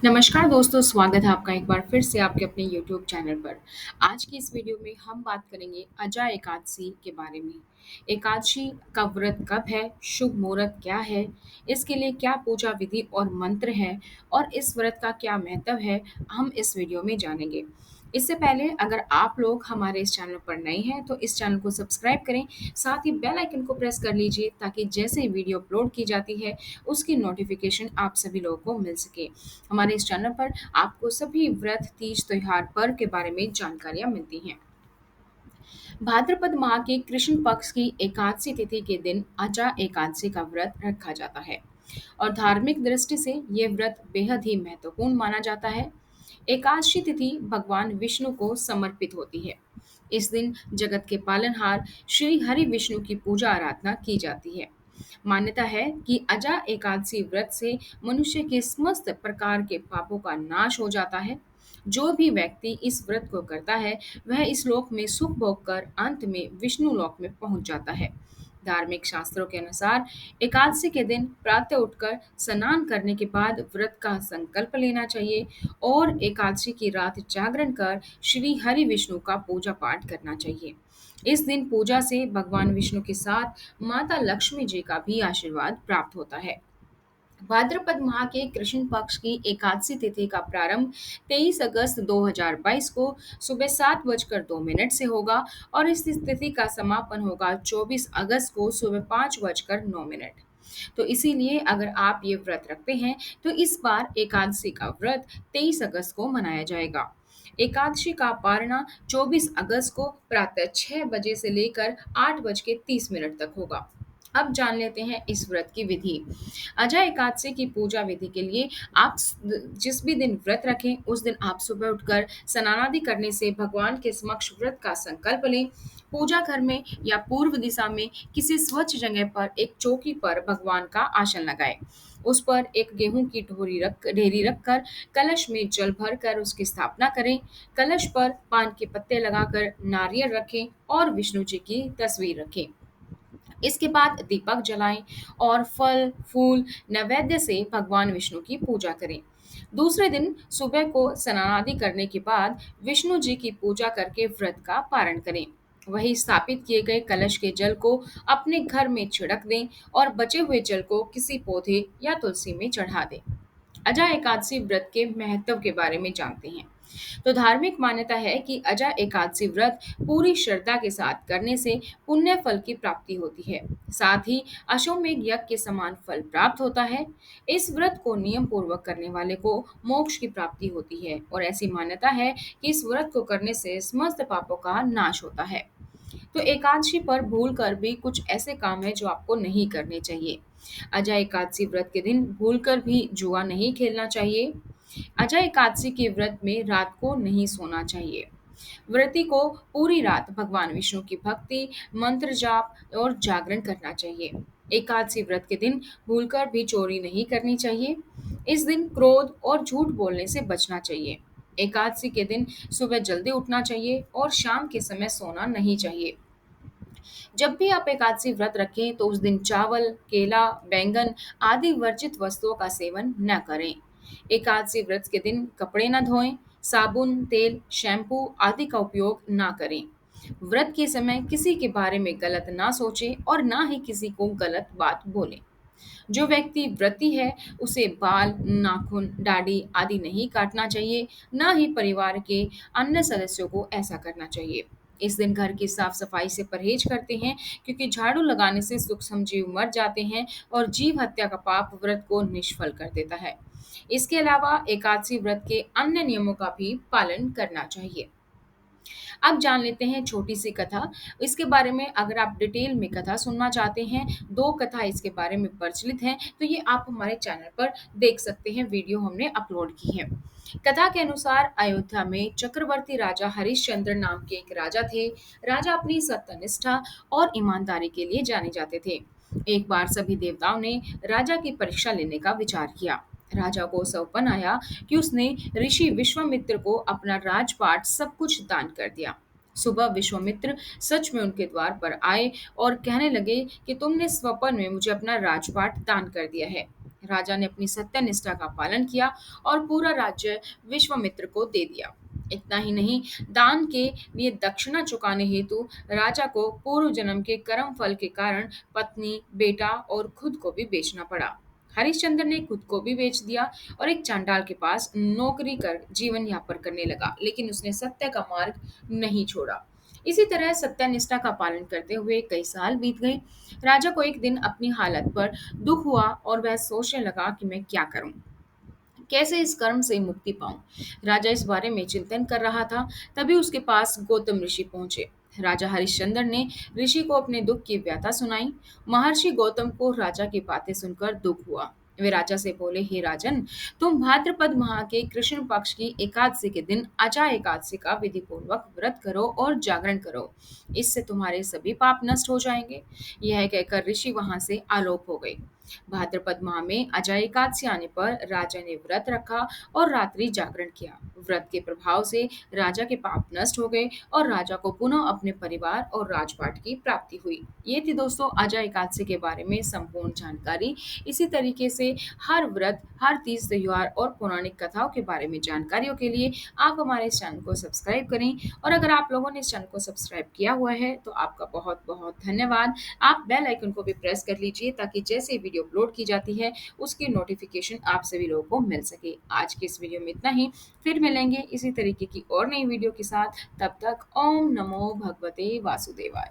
नमस्कार दोस्तों, स्वागत है आपका एक बार फिर से आपके अपने यूट्यूब चैनल पर। आज की इस वीडियो में हम बात करेंगे अजा एकादशी के बारे में। एकादशी का व्रत कब है? शुभ मुहूर्त क्या है? इसके लिए क्या पूजा विधि और मंत्र है? और इस व्रत का क्या महत्व है? हम इस वीडियो में जानेंगे। इससे पहले अगर आप लोग हमारे इस चैनल पर नए हैं तो इस चैनल को सब्सक्राइब करें, साथ ही बेल आइकन को प्रेस कर लीजिए ताकि जैसे ही वीडियो अपलोड की जाती है उसकी नोटिफिकेशन आप सभी लोगों को मिल सके। हमारे इस चैनल पर आपको सभी व्रत, तीज, त्योहार, पर्व के बारे में जानकारियाँ मिलती हैं। भाद्रपद माह के कृष्ण पक्ष की एकादशी तिथि के दिन अजा एकादशी का व्रत रखा जाता है और धार्मिक दृष्टि से ये व्रत बेहद ही महत्वपूर्ण माना जाता है। एकादशी तिथि भगवान विष्णु को समर्पित होती है। इस दिन जगत के पालनहार श्री हरि विष्णु की पूजा आराधना की जाती है। मान्यता है कि अजा एकादशी व्रत से मनुष्य के समस्त प्रकार के पापों का नाश हो जाता है। जो भी व्यक्ति इस व्रत को करता है वह इस लोक में सुख भोग कर अंत में विष्णु लोक में पहुंच जाता है। धार्मिक शास्त्रों के अनुसार एकादशी के दिन प्रातः उठकर स्नान करने के बाद व्रत का संकल्प लेना चाहिए और एकादशी की रात जागरण कर श्री हरि विष्णु का पूजा पाठ करना चाहिए। इस दिन पूजा से भगवान विष्णु के साथ माता लक्ष्मी जी का भी आशीर्वाद प्राप्त होता है। भाद्रपद माह के कृष्ण पक्ष की एकादशी तिथि का प्रारंभ 23 अगस्त 2022 को सुबह 7:02 से होगा और इस तिथि का समापन होगा 24 अगस्त को सुबह 5:09। तो इसीलिए अगर आप ये व्रत रखते हैं तो इस बार एकादशी का व्रत 23 अगस्त को मनाया जाएगा। एकादशी का पारणा 24 अगस्त को प्रातः 6 बजे से लेकर 8:30 तक होगा। अब जान लेते हैं इस व्रत की विधि। अजय एकादशी की पूजा विधि के लिए आप जिस भी दिन व्रत रखें उस दिन आप सुबह उठकर स्नानादि करने से भगवान के समक्ष व्रत का संकल्प लें। पूजा घर में या पूर्व दिशा में किसी स्वच्छ जगह पर एक चौकी पर भगवान का आसन लगाएं। उस पर एक गेहूं की ढेरी रखकर कलश में जल भरकर उसकी स्थापना करें। कलश पर पान के पत्ते लगाकर नारियल रखें और विष्णु जी की तस्वीर रखें। इसके बाद दीपक जलाएं और फल फूल नैवेद्य से भगवान विष्णु की पूजा करें। दूसरे दिन सुबह को स्नानादि करने के बाद विष्णु जी की पूजा करके व्रत का पारण करें। वही स्थापित किए गए कलश के जल को अपने घर में छिड़क दें और बचे हुए जल को किसी पौधे या तुलसी में चढ़ा दें। अजा एकादशी व्रत के महत्व के बारे में जानते हैं। तो धार्मिक मान्यता है कि अजा एकादशी व्रत पूरी श्रद्धा के साथ करने से पुण्य फल की प्राप्ति होती है। साथ ही अश्वमेध यज्ञ के समान फल प्राप्त होता है। इस व्रत को नियम पूर्वक करने वाले को मोक्ष की प्राप्ति होती है और ऐसी मान्यता है कि इस व्रत को करने से समस्त पापों का नाश होता है। तो एकादशी पर भूल कर भी कुछ ऐसे काम है जो आपको नहीं करने चाहिए। अजय एकादशी व्रत के दिन भूलकर भी जुआ नहीं खेलना चाहिए। अजय एकादशी के व्रत में रात को नहीं सोना चाहिए। व्रती को पूरी रात भगवान विष्णु की भक्ति, मंत्र जाप और जागरण करना चाहिए। एकादशी व्रत के दिन भूलकर भी चोरी नहीं करनी चाहिए। इस दिन क्रोध और झूठ बोलने से बचना चाहिए। एकादशी के दिन सुबह जल्दी उठना चाहिए और शाम के समय सोना नहीं चाहिए। जब भी आप एकादशी व्रत रखें तो उस दिन चावल, केला, बैंगन आदि वर्जित वस्तुओं का सेवन न करें। एकादशी व्रत के दिन कपड़े न धोएं, साबुन, तेल, शैम्पू आदि का उपयोग ना करें। व्रत के समय किसी के बारे में गलत ना सोचें और ना ही किसी को गलत बात बोलें। जो व्यक्ति व्रती है उसे बाल, नाखून, दाढ़ी आदि नहीं काटना चाहिए, ना ही परिवार के अन्य सदस्यों को ऐसा करना चाहिए। इस दिन घर की साफ सफाई से परहेज करते हैं क्योंकि झाड़ू लगाने से सूक्ष्म जीव मर जाते हैं और जीव हत्या का पाप व्रत को निष्फल कर देता है। इसके अलावा एकादशी व्रत के अन्य नियमों का भी पालन करना चाहिए। अब जान लेते हैं छोटी सी कथा। इसके बारे में अगर आप डिटेल में कथा सुनना चाहते हैं, 2 कथा इसके बारे में प्रचलित हैं, तो ये आप हमारे चैनल पर देख सकते हैं, वीडियो हमने अपलोड की है। कथा के अनुसार अयोध्या में चक्रवर्ती राजा हरिश्चंद्र नाम के एक राजा थे। राजा अपनी सत्यनिष्ठा और ईमानदारी के लिए जाने जाते थे। एक बार सभी देवताओं ने राजा की परीक्षा लेने का विचार किया। राजा को सौपन आया कि उसने ऋषि विश्वामित्र को अपना राजपाट सब कुछ दान कर दिया। सुबह विश्वामित्र सच में उनके द्वार पर आए और कहने लगे कि तुमने स्वप्न में मुझे अपना राजपाट दान कर दिया है। राजा ने अपनी सत्यनिष्ठा का पालन किया और पूरा राज्य विश्वामित्र को दे दिया। इतना ही नहीं, दान के लिए दक्षिणा चुकाने हेतु राजा को पूर्व जन्म के कर्म फल के कारण पत्नी, बेटा और खुद को भी बेचना पड़ा। हरिश्चंद्र ने खुद को भी बेच दिया और एक चांडाल के पास नौकरी कर जीवन यापन करने लगा, लेकिन उसने सत्य का मार्ग नहीं छोड़ा। इसी तरह सत्यानिष्ठा का पालन करते हुए कई साल बीत गए। राजा को एक दिन अपनी हालत पर दुख हुआ और वह सोचने लगा कि मैं क्या करूं, कैसे इस कर्म से मुक्ति पाऊं। राजा इस बारे में चिंतन कर रहा था, तभी उसके पास गौतम ऋषि पहुंचे। राजा हरिश्चंद्र ने ऋषि को अपने दुख की व्यथा सुनाई। महर्षि गौतम को राजा की बातें सुनकर दुख हुआ। वे राजा से बोले, हे राजन, तुम भाद्रपद माह के कृष्ण पक्ष की एकादशी के दिन अजा एकादशी का विधि पूर्वक व्रत करो और जागरण करो। इससे तुम्हारे सभी पाप नष्ट हो जाएंगे। यह कहकर ऋषि वहां से आलोप हो गए। भाद्रपद माह में अजय एकादशी आने पर राजा ने व्रत रखा और रात्रि जागरण किया। व्रत के प्रभाव से राजा के पाप नष्ट हो गए और राजा को पुनः अपने परिवार और राजपाट की प्राप्ति हुई। ये थी दोस्तों अजय एकादशी के बारे में संपूर्ण जानकारी। इसी तरीके से हर व्रत, हर तीज त्योहार और पौराणिक कथाओं के बारे में जानकारियों के लिए आप हमारे इस चैनल को सब्सक्राइब करें। और अगर आप लोगों ने इस चैनल को सब्सक्राइब किया हुआ है तो आपका बहुत बहुत धन्यवाद। आप बेल आइकन को भी प्रेस कर लीजिए ताकि जैसे वीडियो अपलोड की जाती है उसकी नोटिफिकेशन आप सभी लोगों को मिल सके। आज के इस वीडियो में इतना ही, फिर मिलेंगे इसी तरीके की और नई वीडियो के साथ। तब तक ओम नमो भगवते वासुदेवाय।